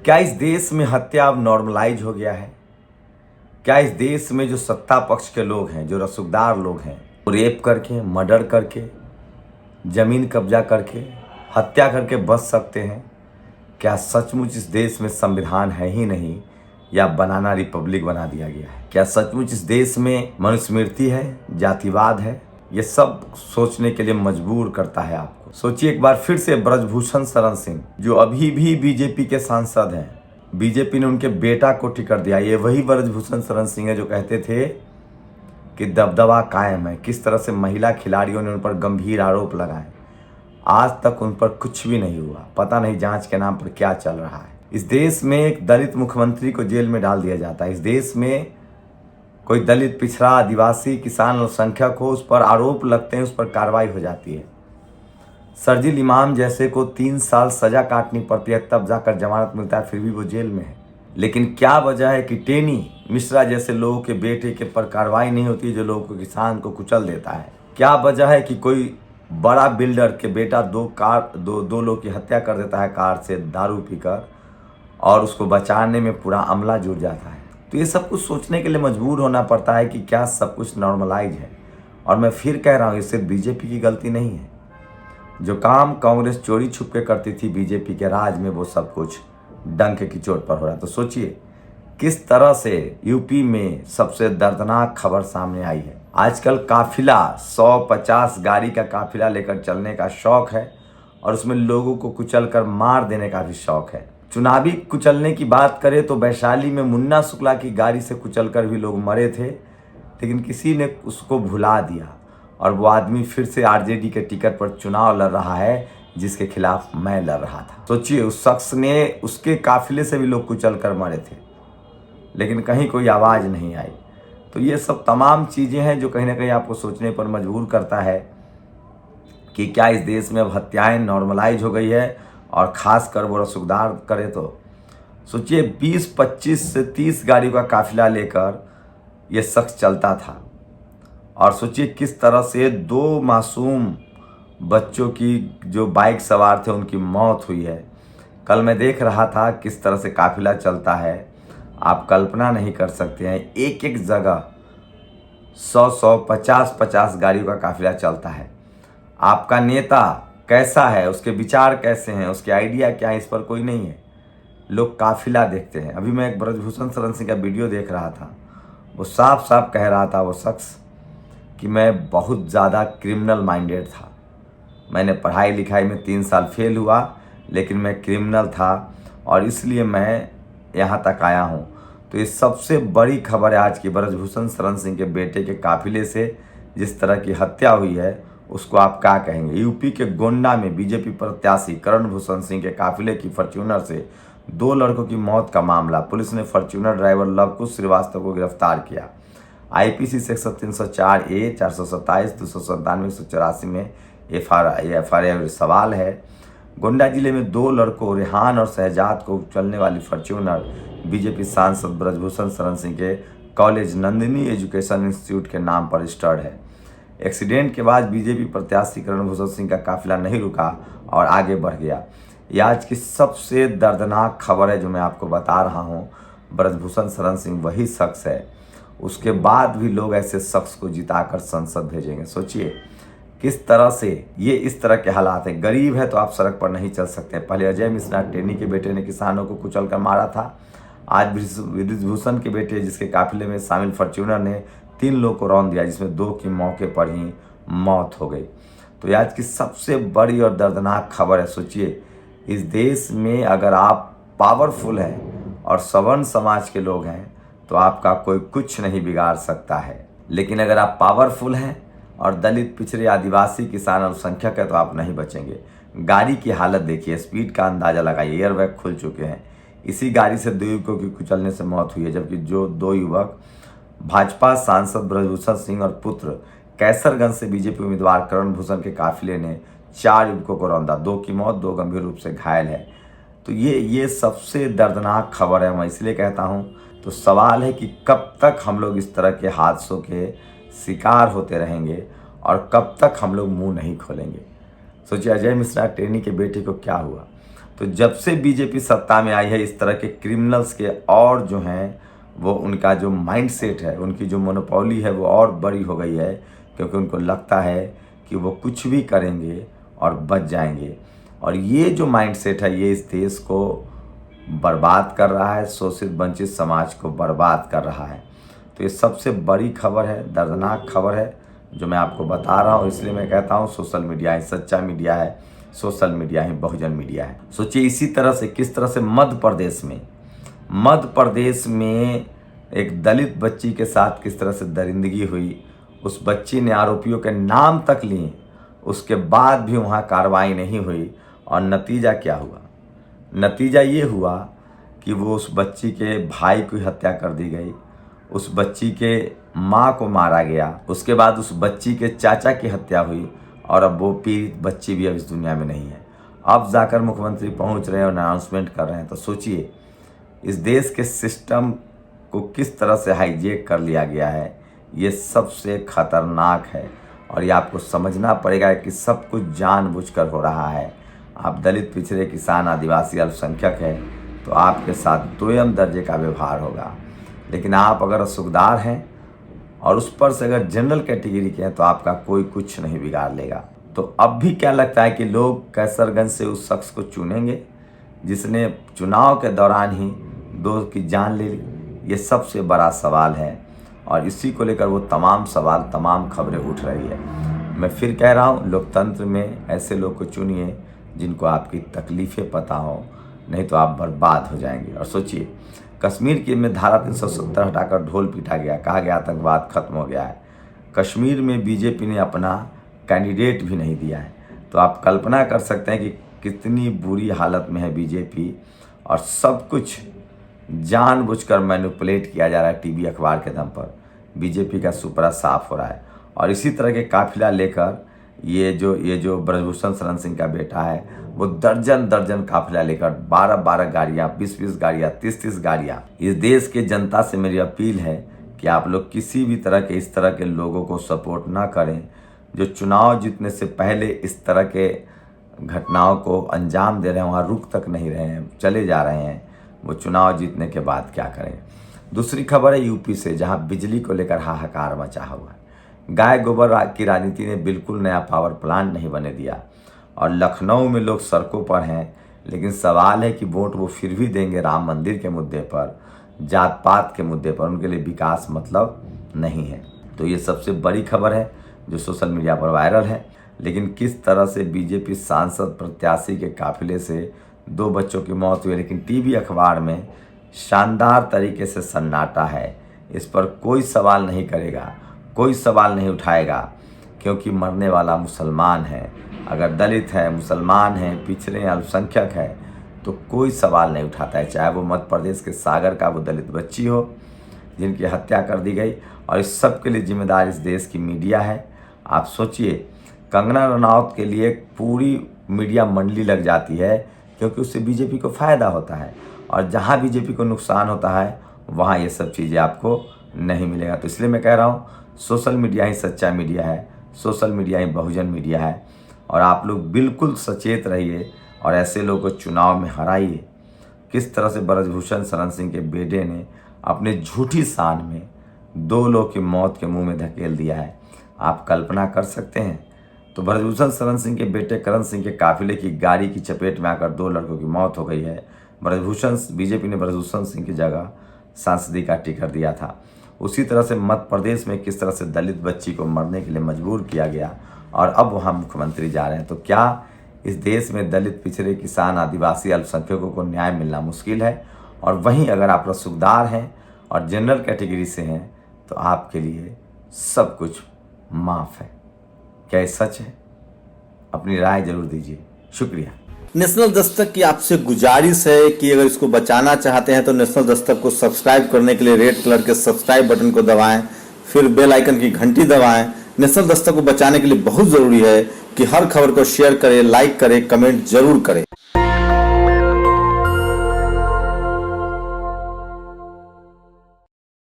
क्या इस देश में हत्या अब नॉर्मलाइज हो गया है? क्या इस देश में जो सत्ता पक्ष के लोग हैं, जो रसूखदार लोग हैं, वो रेप करके, मर्डर करके, जमीन कब्जा करके, हत्या करके बच सकते हैं? क्या सचमुच इस देश में संविधान है ही नहीं, या बनाना रिपब्लिक बना दिया गया है? क्या सचमुच इस देश में मनुस्मृति है, जातिवाद है? ये सब सोचने के लिए मजबूर करता है आपको। सोचिए एक बार फिर से, ब्रजभूषण शरण सिंह जो अभी भी बीजेपी के सांसद हैं, बीजेपी ने उनके बेटा को टिकट दिया। ये वही ब्रजभूषण शरण सिंह है जो कहते थे कि दबदबा कायम है। किस तरह से महिला खिलाड़ियों ने उन पर गंभीर आरोप लगाए, आज तक उन पर कुछ भी नहीं हुआ। पता नहीं जांच के नाम पर क्या चल रहा है। इस देश में एक दलित मुख्यमंत्री को जेल में डाल दिया जाता है। इस देश में कोई दलित, पिछड़ा, आदिवासी, किसान, अल्पसंख्यक हो, उस पर आरोप लगते हैं, उस पर कार्रवाई हो जाती है। शरजील इमाम जैसे को 3 साल सजा काटनी पड़ती है, तब जाकर जमानत मिलता है, फिर भी वो जेल में है। लेकिन क्या वजह है कि टेनी मिश्रा जैसे लोगों के बेटे के पर कार्रवाई नहीं होती, जो लोगों को, किसान को कुचल देता है? क्या वजह है कि कोई बड़ा बिल्डर के बेटा दो लोग की हत्या कर देता है कार से दारू पीकर, और उसको बचाने में पूरा अमला जुट जाता है? तो ये सब कुछ सोचने के लिए मजबूर होना पड़ता है कि क्या सब कुछ नॉर्मलाइज है। और मैं फिर कह रहा हूँ, ये सिर्फ बीजेपी की गलती नहीं है। जो काम कांग्रेस चोरी छुप के करती थी बीजेपी के राज में, वो सब कुछ डंके की चोट पर हो रहा है। तो सोचिए किस तरह से यूपी में सबसे दर्दनाक खबर सामने आई है। आजकल काफिला 150 गाड़ी का काफिला लेकर चलने का शौक है, और उसमें लोगों को कुचल कर मार देने का भी शौक है। चुनावी कुचलने की बात करें तो वैशाली में मुन्ना शुक्ला की गाड़ी से कुचलकर भी लोग मरे थे, लेकिन किसी ने उसको भुला दिया, और वो आदमी फिर से आरजेडी के टिकट पर चुनाव लड़ रहा है, जिसके खिलाफ मैं लड़ रहा था। सोचिए, उस शख्स ने, उसके काफिले से भी लोग कुचल कर मरे थे, लेकिन कहीं कोई आवाज़ नहीं आई। तो ये सब तमाम चीज़ें हैं जो कहीं ना कहीं आपको सोचने पर मजबूर करता है कि क्या इस देश में अब हत्याएं नॉर्मलाइज हो गई है, और ख़ासकर वो रसूखदार करे तो। सोचिए 20, 25 से 30 गाड़ी का काफिला लेकर ये शख्स चलता था, और सोचिए किस तरह से 2 मासूम बच्चों की, जो बाइक सवार थे, उनकी मौत हुई है। कल मैं देख रहा था किस तरह से काफिला चलता है, आप कल्पना नहीं कर सकते हैं। एक एक जगह 100-100, 50-50 गाड़ियों का काफिला चलता है। आपका नेता कैसा है, उसके विचार कैसे हैं, उसके आइडिया क्या है, इस पर कोई नहीं है। लोग काफिला देखते हैं। अभी मैं एक ब्रजभूषण शरण सिंह का वीडियो देख रहा था, वो साफ साफ कह रहा था वो शख्स कि मैं बहुत ज़्यादा क्रिमिनल माइंडेड था। मैंने पढ़ाई लिखाई में 3 साल फेल हुआ, लेकिन मैं क्रिमिनल था, और इसलिए मैं यहाँ तक आया हूँ। तो ये सबसे बड़ी खबर है आज की, ब्रजभूषण शरण सिंह के बेटे के काफिले से जिस तरह की हत्या हुई है, उसको आप क्या कहेंगे? यूपी के गोंडा में बीजेपी प्रत्याशी करण भूषण सिंह के काफिले की फॉर्च्यूनर से 2 लड़कों की मौत का मामला। पुलिस ने फॉर्च्यूनर ड्राइवर लवकुश श्रीवास्तव को गिरफ्तार किया। आईपीसी सेक्शन 304A, 427, 297, 184 में एफआईआर सवाल है। गोंडा जिले में 2 लड़कों रेहान और शहजाद को चलने वाली फॉर्च्यूनर बीजेपी सांसद ब्रजभूषण शरण सिंह के कॉलेज नंदिनी एजुकेशन इंस्टीट्यूट के नाम पर रजिस्टर्ड है। एक्सीडेंट के बाद बीजेपी प्रत्याशी करण भूषण सिंह का काफिला नहीं रुका और आगे बढ़ गया। यह आज की सबसे दर्दनाक खबर है जो मैं आपको बता रहा हूँ। ब्रजभूषण शरण सिंह वही शख्स है, उसके बाद भी लोग ऐसे शख्स को जिताकर संसद भेजेंगे। सोचिए किस तरह से ये इस तरह के हालात हैं। गरीब है तो आप सड़क पर नहीं चल सकते। पहले अजय मिश्रा टेनी के बेटे ने किसानों को कुचल कर मारा था, आज ब्रजभूषण के बेटे जिसके काफिले में शामिल फॉर्च्यूनर ने 3 लोगों को रौंद दिया, जिसमें 2 की मौके पर ही मौत हो गई। तो ये आज की सबसे बड़ी और दर्दनाक खबर है। सोचिए इस देश में अगर आप पावरफुल हैं और सवर्ण समाज के लोग हैं तो आपका कोई कुछ नहीं बिगाड़ सकता है, लेकिन अगर आप पावरफुल हैं और दलित, पिछड़े, आदिवासी, किसान, अल्पसंख्यक है तो आप नहीं बचेंगे। गाड़ी की हालत देखिए, स्पीड का अंदाज़ा लगाइए, एयरबैग खुल चुके हैं। इसी गाड़ी से 2 युवकों की कुचलने से मौत हुई है, जबकि जो 2 युवक भाजपा सांसद ब्रजभूषण सिंह और पुत्र कैसरगंज से बीजेपी उम्मीदवार करण भूषण के काफिले ने 4 युवकों को रौंदा। 2 की मौत, 2 गंभीर रूप से घायल है। तो ये सबसे दर्दनाक खबर है, मैं इसलिए कहता हूँ। तो सवाल है कि कब तक हम लोग इस तरह के हादसों के शिकार होते रहेंगे, और कब तक हम लोग मुंह नहीं खोलेंगे। सोचिए अजय मिश्रा टेनी के बेटे को क्या हुआ। तो जब से बीजेपी सत्ता में आई है, इस तरह के क्रिमिनल्स के और जो हैं वो उनका जो माइंडसेट है, उनकी जो मोनोपोली है वो और बड़ी हो गई है, क्योंकि उनको लगता है कि वो कुछ भी करेंगे और बच जाएंगे। और ये जो माइंडसेट है ये इस देश को बर्बाद कर रहा है, शोषित वंचित समाज को बर्बाद कर रहा है। तो ये सबसे बड़ी खबर है, दर्दनाक खबर है जो मैं आपको बता रहा हूँ। इसलिए मैं कहता हूँ सोशल मीडिया ही सच्चा मीडिया है, सोशल मीडिया ही बहुजन मीडिया है। सोचिए इसी तरह से किस तरह से मध्य प्रदेश में एक दलित बच्ची के साथ किस तरह से दरिंदगी हुई। उस बच्ची ने आरोपियों के नाम तक लिए, उसके बाद भी वहाँ कार्रवाई नहीं हुई। और नतीजा क्या हुआ? नतीजा ये हुआ कि वो उस बच्ची के भाई की हत्या कर दी गई, उस बच्ची के माँ को मारा गया, उसके बाद उस बच्ची के चाचा की हत्या हुई और अब वो पीड़ित बच्ची भी अब इस दुनिया में नहीं है। अब जाकर मुख्यमंत्री पहुंच रहे हैं और अनाउंसमेंट कर रहे हैं। तो सोचिए इस देश के सिस्टम को किस तरह से हाईजेक कर लिया गया है। ये सबसे खतरनाक है और ये आपको समझना पड़ेगा कि सब कुछ जानबूझकर हो रहा है। आप दलित, पिछड़े, किसान, आदिवासी, अल्पसंख्यक हैं तो आपके साथ दोयम दर्जे का व्यवहार होगा। लेकिन आप अगर रसूखदार हैं और उस पर से अगर जनरल कैटेगरी के हैं तो आपका कोई कुछ नहीं बिगाड़ लेगा। तो अब भी क्या लगता है कि लोग कैसरगंज से उस शख्स को चुनेंगे जिसने चुनाव के दौरान ही 2 की जान ले ली? ये सबसे बड़ा सवाल है और इसी को लेकर वो तमाम सवाल, तमाम खबरें उठ रही है। मैं फिर कह रहा हूँ, लोकतंत्र में ऐसे लोग को चुनिए जिनको आपकी तकलीफ़ें पता हो, नहीं तो आप बर्बाद हो जाएंगे। और सोचिए कश्मीर की में धारा 370 हटाकर ढोल पीटा गया, कहा गया आतंकवाद खत्म हो गया है। कश्मीर में बीजेपी ने अपना कैंडिडेट भी नहीं दिया है। तो आप कल्पना कर सकते हैं कि कितनी बुरी हालत में है बीजेपी और सब कुछ जानबूझकर मैनिपुलेट किया जा रहा है टीवी अखबार के दम पर। बीजेपी का सुपड़ा साफ हो रहा है और इसी तरह के काफिला लेकर ये जो ब्रजभूषण शरण सिंह का बेटा है वो दर्जन काफिला लेकर 12 गाड़ियाँ, 20 गाड़ियाँ, 30 गाड़ियाँ। इस देश के जनता से मेरी अपील है कि आप लोग किसी भी तरह के इस तरह के लोगों को सपोर्ट ना करें जो चुनाव जीतने से पहले इस तरह के घटनाओं को अंजाम दे रहे हैं, वहाँ रुक तक नहीं रहे हैं, चले जा रहे हैं। वो चुनाव जीतने के बाद क्या करें। दूसरी खबर है यूपी से, जहाँ बिजली को लेकर हाहाकार मचा हुआ है। गाय गोबर की राजनीति ने बिल्कुल नया पावर प्लांट नहीं बने दिया और लखनऊ में लोग सड़कों पर हैं। लेकिन सवाल है कि वोट वो फिर भी देंगे राम मंदिर के मुद्दे पर, जात पात के मुद्दे पर। उनके लिए विकास मतलब नहीं है। तो ये सबसे बड़ी खबर है जो सोशल मीडिया पर वायरल है। लेकिन किस तरह से बीजेपी सांसद प्रत्याशी के काफिले से 2 बच्चों की मौत हुई, लेकिन टीवी अखबार में शानदार तरीके से सन्नाटा है। इस पर कोई सवाल नहीं करेगा, कोई सवाल नहीं उठाएगा, क्योंकि मरने वाला मुसलमान है। अगर दलित है, मुसलमान है, पिछड़े, अल्पसंख्यक है तो कोई सवाल नहीं उठाता है। चाहे वो मध्य प्रदेश के सागर का वो दलित बच्ची हो जिनकी हत्या कर दी गई। और इस सब के लिए जिम्मेदार इस देश की मीडिया है। आप सोचिए कंगना रनौत के लिए पूरी मीडिया मंडली लग जाती है क्योंकि उससे बीजेपी को फ़ायदा होता है और जहाँ बीजेपी को नुकसान होता है वहाँ ये सब चीज़ें आपको नहीं मिलेगा। तो इसलिए मैं कह रहा हूँ सोशल मीडिया ही सच्चा मीडिया है, सोशल मीडिया ही बहुजन मीडिया है। और आप लोग बिल्कुल सचेत रहिए और ऐसे लोगों को चुनाव में हराइए। किस तरह से ब्रजभूषण शरण सिंह के बेटे ने अपने झूठी शान में 2 लोग की मौत के मुंह में धकेल दिया है, आप कल्पना कर सकते हैं। तो ब्रजभूषण शरण सिंह के बेटे करण सिंह के काफिले की गाड़ी की चपेट में आकर 2 लड़कों की मौत हो गई है। बीजेपी ने ब्रजभूषण सिंह की जगह सांसदी का टिकट दिया था। उसी तरह से मध्य प्रदेश में किस तरह से दलित बच्ची को मरने के लिए मजबूर किया गया और अब वहाँ मुख्यमंत्री जा रहे हैं। तो क्या इस देश में दलित, पिछड़े, किसान, आदिवासी, अल्पसंख्यकों को न्याय मिलना मुश्किल है? और वहीं अगर आप रसूखदार हैं और जनरल कैटेगरी से हैं तो आपके लिए सब कुछ माफ़ है। क्या ये सच है? अपनी राय जरूर दीजिए। शुक्रिया। नेशनल दस्तक की आपसे गुजारिश है कि अगर इसको बचाना चाहते हैं तो नेशनल दस्तक को सब्सक्राइब करने के लिए रेड कलर के सब्सक्राइब बटन को दबाएं, फिर बेल आइकन की घंटी दबाएं। नेशनल दस्तक को बचाने के लिए बहुत जरूरी है कि हर खबर को शेयर करें, लाइक करें, कमेंट जरूर करें।